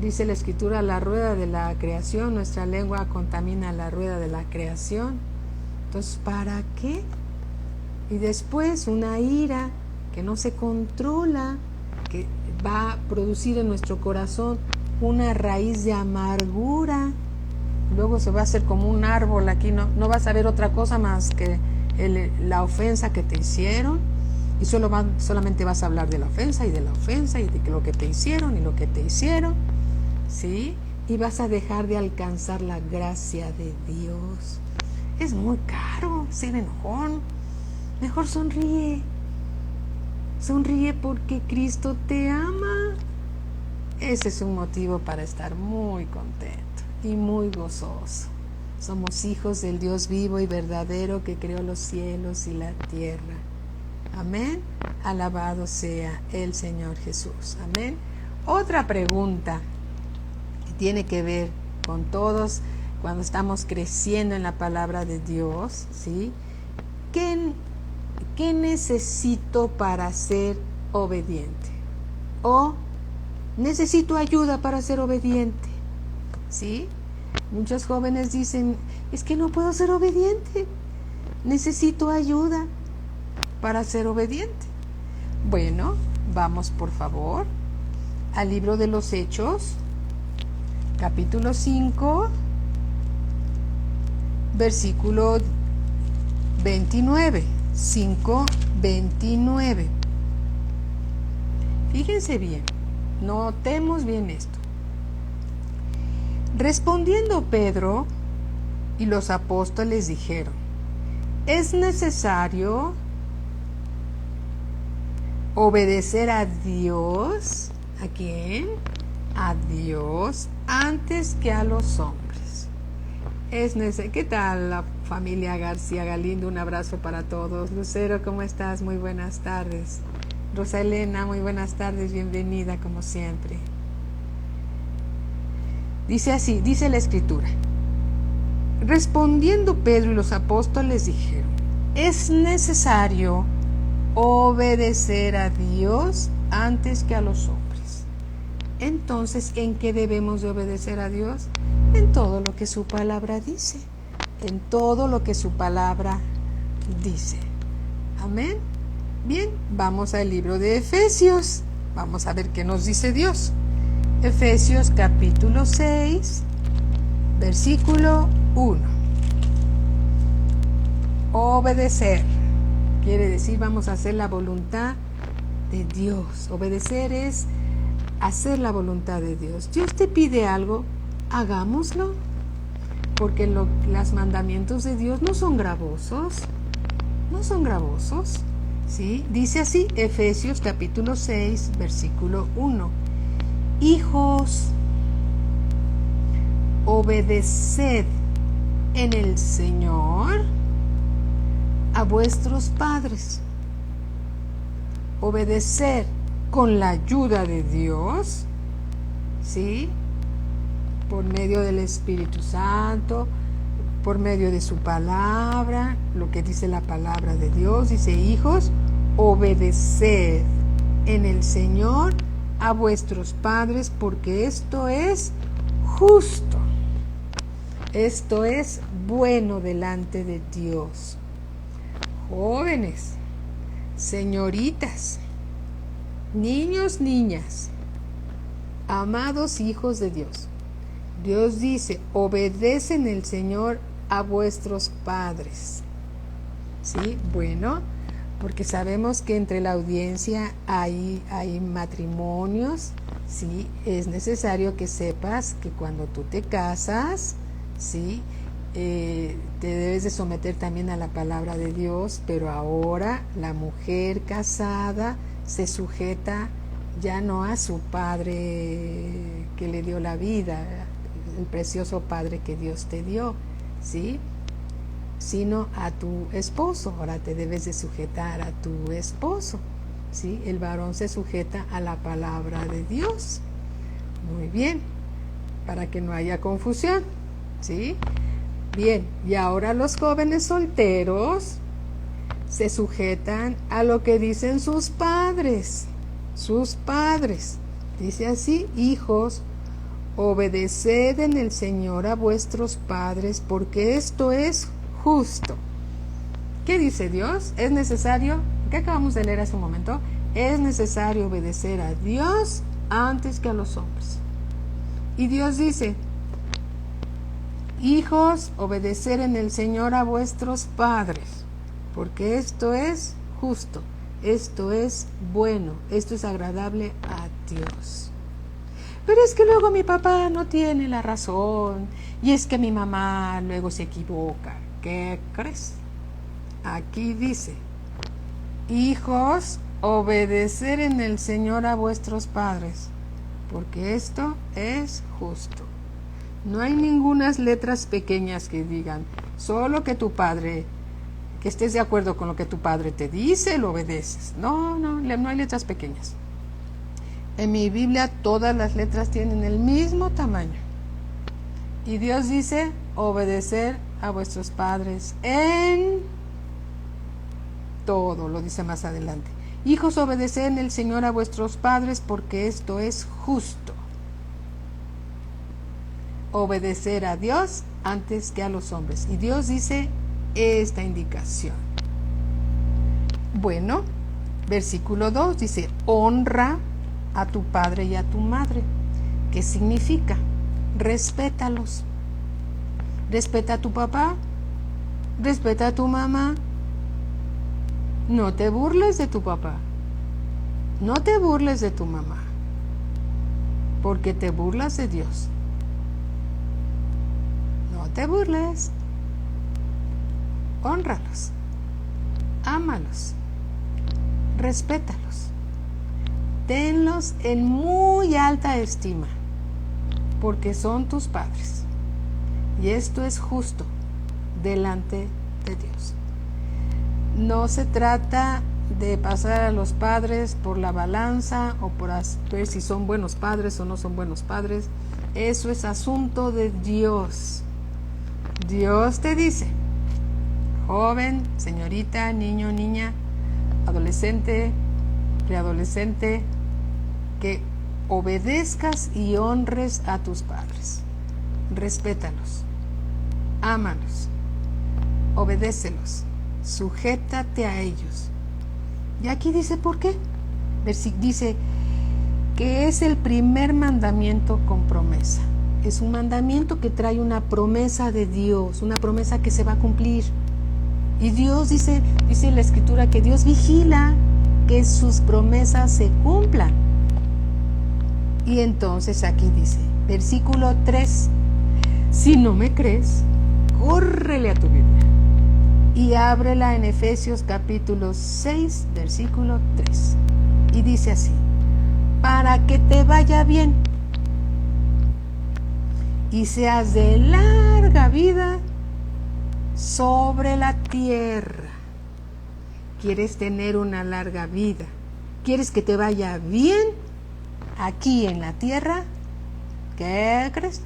[SPEAKER 1] dice la Escritura, la rueda de la creación. Nuestra lengua contamina la rueda de la creación. Entonces, ¿para qué? Y después una ira que no se controla, que va a producir en nuestro corazón una raíz de amargura. Luego se va a hacer como un árbol aquí, no vas a ver otra cosa más que la ofensa que te hicieron, y solamente vas a hablar de la ofensa y de la ofensa y de lo que te hicieron y lo que te hicieron, ¿sí? Y vas a dejar de alcanzar la gracia de Dios. Es muy caro ser enojón. Mejor sonríe. Sonríe porque Cristo te ama. Ese es un motivo para estar muy contento y muy gozoso. Somos hijos del Dios vivo y verdadero que creó los cielos y la tierra. Amén. Alabado sea el Señor Jesús. Amén. Otra pregunta que tiene que ver con todos cuando estamos creciendo en la palabra de Dios, ¿sí? ¿Qué necesito para ser obediente? ¿O necesito ayuda para ser obediente? ¿Sí? Muchos jóvenes dicen, es que no puedo ser obediente, necesito ayuda para ser obediente. Bueno, vamos por favor al libro de los Hechos, capítulo 5, versículo 29. 5:29. Fíjense bien, notemos bien esto. Respondiendo Pedro y los apóstoles dijeron: es necesario obedecer a Dios. ¿A quién? A Dios antes que a los hombres. ¿Qué tal la familia García Galindo? Un abrazo para todos. Lucero, ¿cómo estás? Muy buenas tardes. Rosa Elena, muy buenas tardes, bienvenida como siempre. Dice así, dice la escritura: respondiendo Pedro y los apóstoles dijeron: es necesario obedecer a Dios antes que a los hombres. Entonces, ¿en qué debemos de obedecer a Dios? En todo lo que su palabra dice. En todo lo que su palabra dice. Amén. Bien, vamos al libro de Efesios. Vamos a ver qué nos dice Dios. Efesios capítulo 6, versículo 1. Obedecer quiere decir vamos a hacer la voluntad de Dios. Obedecer es hacer la voluntad de Dios. Dios te pide algo, hagámoslo, porque los mandamientos de Dios no son gravosos, ¿sí? Dice así, Efesios capítulo 6, versículo 1. Hijos, obedeced en el Señor a vuestros padres. Obedecer con la ayuda de Dios, ¿sí? Por medio del Espíritu Santo, por medio de su palabra, lo que dice la palabra de Dios. Dice: hijos, obedeced en el Señor a vuestros padres, porque esto es justo. Esto es bueno delante de Dios. Jóvenes, señoritas, niños, niñas, amados hijos de Dios, Dios dice: obedecen el Señor a vuestros padres. ¿Sí? Bueno, porque sabemos que entre la audiencia hay matrimonios, ¿sí? Es necesario que sepas que cuando tú te casas, ¿sí? Te debes de someter también a la palabra de Dios, pero ahora la mujer casada se sujeta ya no a su padre que le dio la vida, el precioso padre que Dios te dio, ¿sí? Sino a tu esposo. Ahora te debes de sujetar a tu esposo, ¿sí? El varón se sujeta a la palabra de Dios. Muy bien, para que no haya confusión, ¿sí? Bien, y ahora los jóvenes solteros se sujetan a lo que dicen sus padres. Sus padres. Dice así: hijos, obedeced en el Señor a vuestros padres, porque esto es justo. ¿Qué dice Dios? Es necesario, ¿qué acabamos de leer hace un momento? Es necesario obedecer a Dios antes que a los hombres. Y Dios dice: hijos, obedecer en el Señor a vuestros padres, porque esto es justo, esto es bueno, esto es agradable a Dios. Pero es que luego mi papá no tiene la razón, y es que mi mamá luego se equivoca. ¿Qué crees? Aquí dice: hijos, obedecer en el Señor a vuestros padres, porque esto es justo. No hay ningunas letras pequeñas que digan, solo que tu padre, que estés de acuerdo con lo que tu padre te dice, lo obedeces. No hay letras pequeñas. En mi Biblia todas las letras tienen el mismo tamaño. Y Dios dice: obedecer a vuestros padres en todo, lo dice más adelante. Hijos, obedeced en el Señor a vuestros padres, porque esto es justo. Obedecer a Dios antes que a los hombres. Y Dios dice esta indicación. Bueno, versículo 2 dice: honra a tu padre y a tu madre. ¿Qué significa? Respétalos. Respeta a tu papá, respeta a tu mamá, No te burles de tu papá. No te burles de tu mamá. Porque te burlas de Dios. No te burles. Hónralos. Ámalos. Respétalos. Tenlos en muy alta estima. Porque son tus padres. Y esto es justo delante de Dios. No se trata de pasar a los padres por la balanza o por ver si son buenos padres o no son buenos padres. Eso es asunto de Dios. Dios te dice, joven, señorita, niño, niña, adolescente, preadolescente, que obedezcas y honres a tus padres. Respétalos, ámalos, obedécelos, sujétate a ellos. Y aquí dice por qué. Dice que es el primer mandamiento con promesa. Es un mandamiento que trae una promesa de Dios, una promesa que se va a cumplir. Y Dios dice la Escritura que Dios vigila que sus promesas se cumplan. Y entonces aquí dice, versículo 3, si no me crees, córrele a tu Biblia y ábrela en Efesios capítulo 6, versículo 3. Y dice así, para que te vaya bien y seas de larga vida sobre la tierra. ¿Quieres tener una larga vida? ¿Quieres que te vaya bien aquí en la tierra? ¿Qué crees?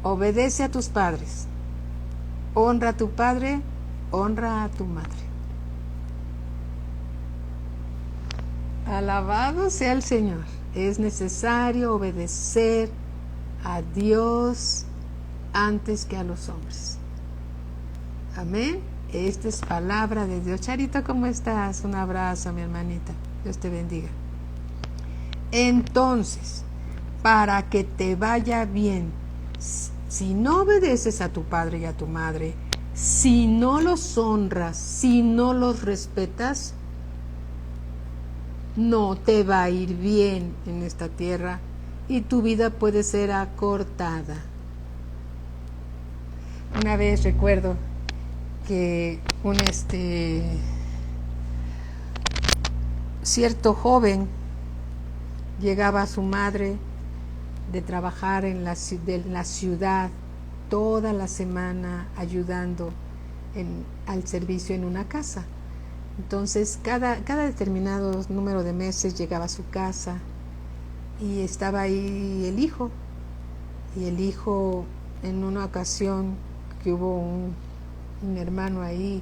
[SPEAKER 1] Obedece a tus padres. Honra a tu padre, honra a tu madre. Alabado sea el Señor. Es necesario obedecer a Dios antes que a los hombres. Amén. Esta es palabra de Dios. Charito, ¿cómo estás? Un abrazo, mi hermanita. Dios te bendiga. Entonces, para que te vaya bien, si no obedeces a tu padre y a tu madre, si no los honras, si no los respetas, no te va a ir bien en esta tierra y tu vida puede ser acortada. Una vez recuerdo que un cierto joven llegaba a su madre de trabajar en la ciudad toda la semana ayudando al servicio en una casa. Entonces cada determinado número de meses llegaba a su casa y estaba ahí el hijo. Y el hijo, en una ocasión que hubo un hermano ahí,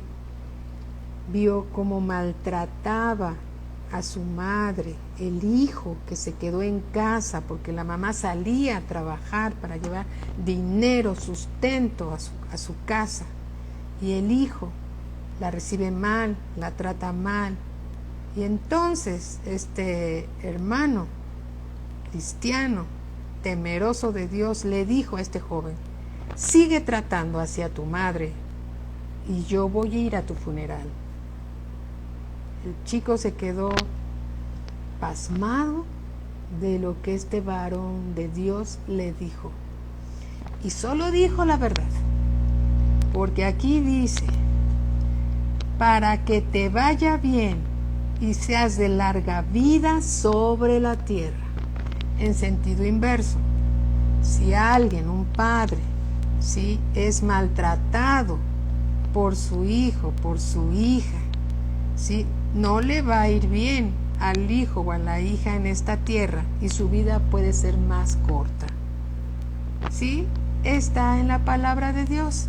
[SPEAKER 1] vio cómo maltrataba a su madre, el hijo que se quedó en casa porque la mamá salía a trabajar para llevar dinero, sustento a su casa, y el hijo la recibe mal, la trata mal. Y entonces este hermano cristiano, temeroso de Dios, le dijo a este joven, sigue tratando hacia tu madre y yo voy a ir a tu funeral. El chico se quedó pasmado de lo que este varón de Dios le dijo. Y solo dijo la verdad. Porque aquí dice, para que te vaya bien y seas de larga vida sobre la tierra. En sentido inverso, si alguien, un padre, ¿sí?, es maltratado por su hijo, por su hija, ¿sí?, no le va a ir bien al hijo o a la hija en esta tierra y su vida puede ser más corta. ¿Sí? Está en la palabra de Dios.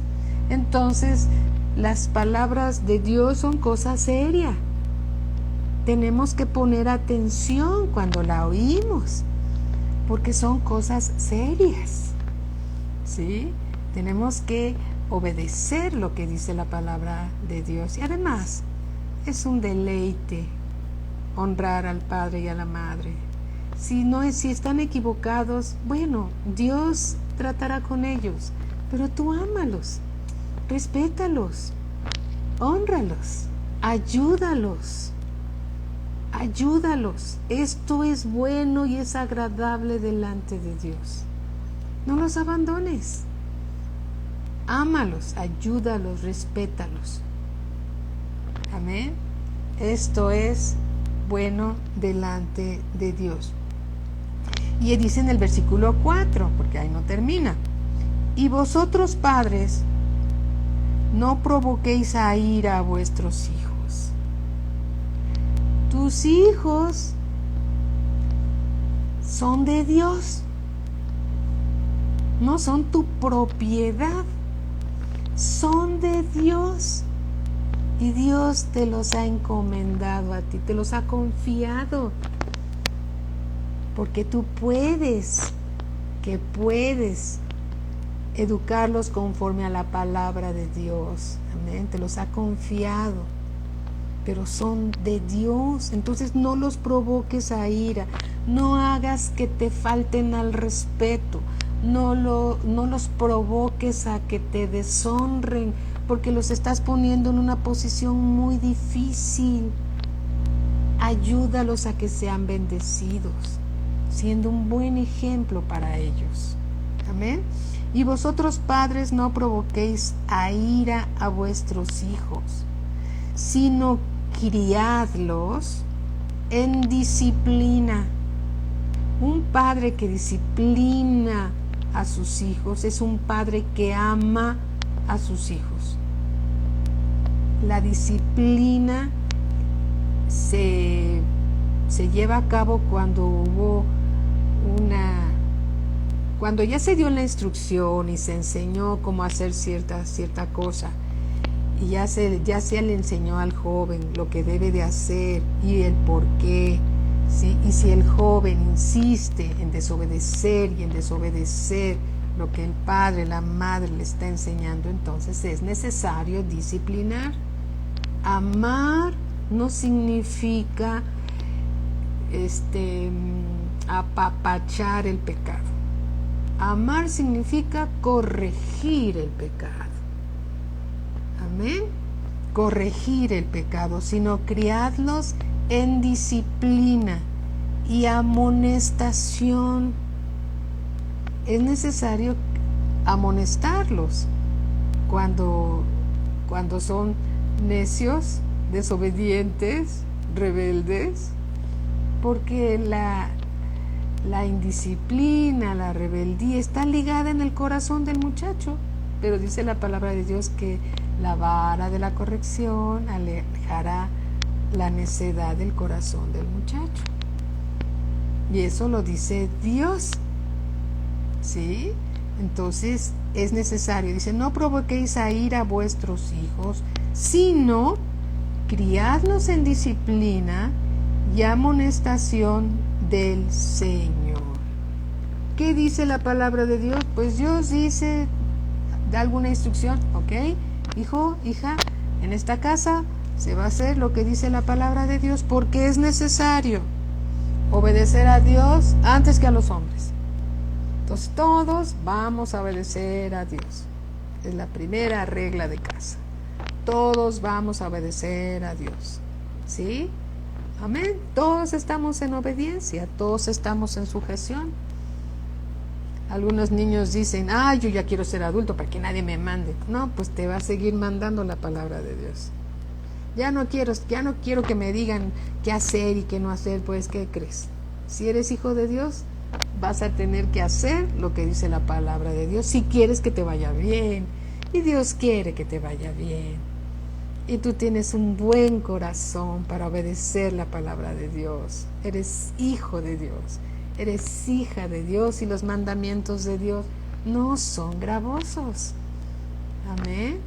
[SPEAKER 1] Entonces, las palabras de Dios son cosa seria. Tenemos que poner atención cuando la oímos, porque son cosas serias. ¿Sí? Tenemos que obedecer lo que dice la palabra de Dios. Y además, es un deleite honrar al padre y a la madre. Si están equivocados, bueno, Dios tratará con ellos, pero tú ámalos, respétalos, Hónralos, ayúdalos. Ayúdalos. Esto es bueno y es agradable delante de Dios. No los abandones. Ámalos, ayúdalos, respétalos. Amén. Esto es bueno delante de Dios. Y dice en el versículo 4, porque ahí no termina. Y vosotros, padres, no provoquéis a ira a vuestros hijos. Tus hijos son de Dios, no son tu propiedad, son de Dios. Y Dios te los ha encomendado a ti, te los ha confiado, porque tú puedes educarlos conforme a la palabra de Dios. Amén, te los ha confiado, pero son de Dios. Entonces no los provoques a ira, no hagas que te falten al respeto, no los provoques a que te deshonren, porque los estás poniendo en una posición muy difícil. Ayúdalos a que sean bendecidos, siendo un buen ejemplo para ellos. Amén. Y vosotros, padres, no provoquéis a ira a vuestros hijos, sino criadlos en disciplina. Un padre que disciplina a sus hijos es un padre que ama a sus hijos. La disciplina se lleva a cabo cuando ya se dio la instrucción y se enseñó cómo hacer cierta cosa, y ya se le enseñó al joven lo que debe de hacer y el por qué, ¿sí? Y si el joven insiste en desobedecer lo que el padre, la madre le está enseñando, entonces es necesario disciplinar. Amar no significa apapachar el pecado. Amar significa corregir el pecado. Amén. Corregir el pecado, sino criadlos en disciplina y amonestación. Es necesario amonestarlos cuando son necios, desobedientes, rebeldes, porque la indisciplina, la rebeldía está ligada en el corazón del muchacho, pero dice la palabra de Dios que la vara de la corrección alejará la necedad del corazón del muchacho. Y eso lo dice Dios. ¿Sí? Entonces es necesario, dice, no provoquéis a ira a vuestros hijos, sino criadlos en disciplina y amonestación del Señor. ¿Qué dice la palabra de Dios? Pues Dios dice, da alguna instrucción, ¿ok? Hijo, hija, en esta casa se va a hacer lo que dice la palabra de Dios, porque es necesario obedecer a Dios antes que a los hombres. Entonces todos vamos a obedecer a Dios. Es la primera regla de casa. Todos vamos a obedecer a Dios. ¿Sí? Amén. Todos estamos en obediencia, todos estamos en sujeción. Algunos niños dicen, yo ya quiero ser adulto para que nadie me mande. No, pues te va a seguir mandando la palabra de Dios. Ya no quiero que me digan qué hacer y qué no hacer. Pues, ¿qué crees? Si eres hijo de Dios, vas a tener que hacer lo que dice la palabra de Dios si quieres que te vaya bien. Y Dios quiere que te vaya bien. Y tú tienes un buen corazón para obedecer la palabra de Dios. Eres hijo de Dios. Eres hija de Dios y los mandamientos de Dios no son gravosos. Amén.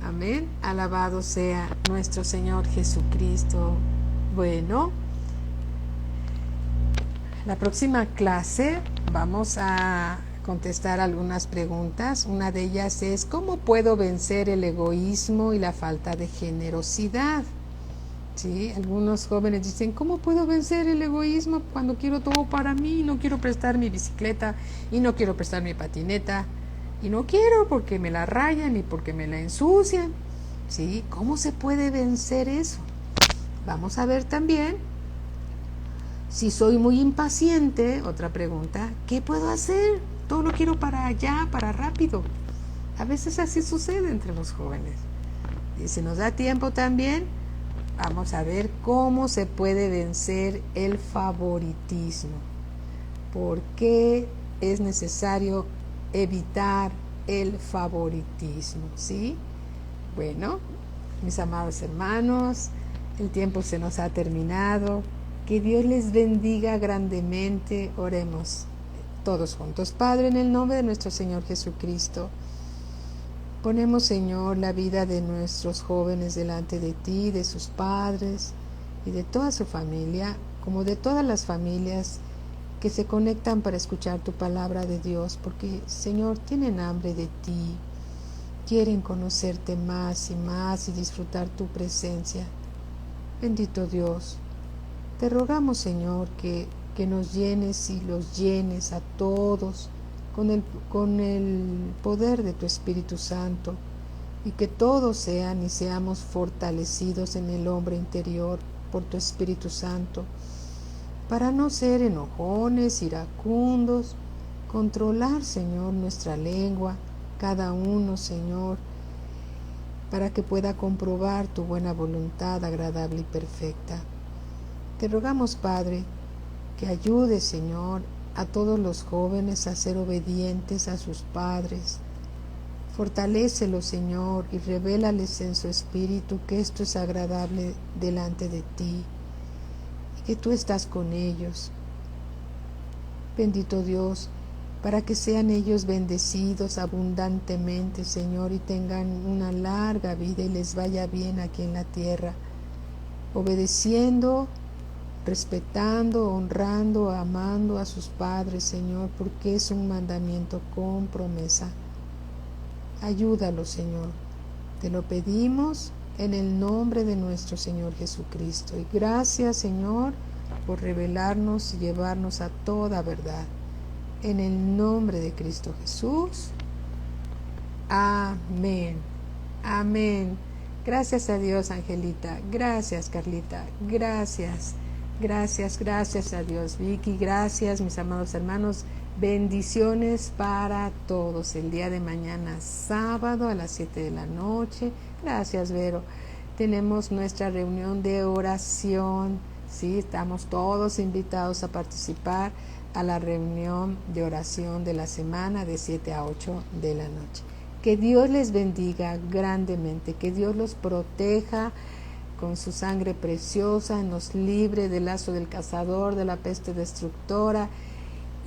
[SPEAKER 1] Amén. Alabado sea nuestro Señor Jesucristo. Bueno, la próxima clase vamos a contestar algunas preguntas. Una de ellas es, ¿cómo puedo vencer el egoísmo y la falta de generosidad? ¿Sí? Algunos jóvenes dicen, ¿cómo puedo vencer el egoísmo cuando quiero todo para mí? No quiero prestar mi bicicleta y no quiero prestar mi patineta y no quiero porque me la rayan y porque me la ensucian. ¿sí? ¿Cómo se puede vencer eso? Vamos a ver también, si soy muy impaciente, otra pregunta, ¿qué puedo hacer? Todo lo quiero para allá, para rápido. A veces así sucede entre los jóvenes. Y si nos da tiempo también, vamos a ver cómo se puede vencer el favoritismo. ¿Por qué es necesario evitar el favoritismo? ¿Sí? Bueno, mis amados hermanos, el tiempo se nos ha terminado. Que Dios les bendiga grandemente. Oremos todos juntos. Padre, en el nombre de nuestro Señor Jesucristo, ponemos, Señor, la vida de nuestros jóvenes delante de ti, de sus padres y de toda su familia, como de todas las familias que se conectan para escuchar tu palabra de Dios, porque, Señor, tienen hambre de ti, quieren conocerte más y disfrutar tu presencia. Bendito Dios, te rogamos, Señor, que nos llenes y los llenes a todos con el poder de tu Espíritu Santo, y que todos seamos fortalecidos en el hombre interior por tu Espíritu Santo, para no ser enojones, iracundos, controlar, Señor, nuestra lengua, cada uno, Señor, para que pueda comprobar tu buena voluntad agradable y perfecta. Te rogamos, Padre, que ayude, Señor, a todos los jóvenes a ser obedientes a sus padres. Fortalécelos, Señor, y revélales en su espíritu que esto es agradable delante de ti y que tú estás con ellos. Bendito Dios, para que sean ellos bendecidos abundantemente, Señor, y tengan una larga vida y les vaya bien aquí en la tierra, obedeciendo, respetando, honrando, amando a sus padres, Señor, porque es un mandamiento con promesa. Ayúdalos, Señor. Te lo pedimos en el nombre de nuestro Señor Jesucristo. Y gracias, Señor, por revelarnos y llevarnos a toda verdad. En el nombre de Cristo Jesús. Amén. Amén. Gracias a Dios, Angelita. Gracias, Carlita. Gracias. Gracias a Dios, Vicky. Gracias, mis amados hermanos. Bendiciones para todos. El día de mañana, sábado, a las 7 de la noche. Gracias, Vero. Tenemos nuestra reunión de oración. Sí, estamos todos invitados a participar a la reunión de oración de la semana de 7 a 8 de la noche. Que Dios les bendiga grandemente, que Dios los proteja con su sangre preciosa, nos libre del lazo del cazador, de la peste destructora,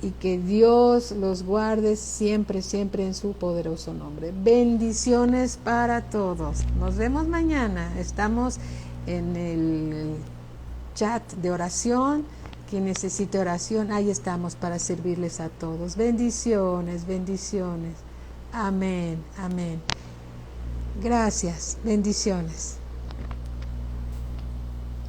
[SPEAKER 1] y que Dios los guarde siempre, siempre en su poderoso nombre. Bendiciones para todos. Nos vemos mañana. Estamos en el chat de oración. Quien necesite oración, ahí estamos para servirles a todos. Bendiciones, bendiciones. Amén, amén. Gracias, bendiciones.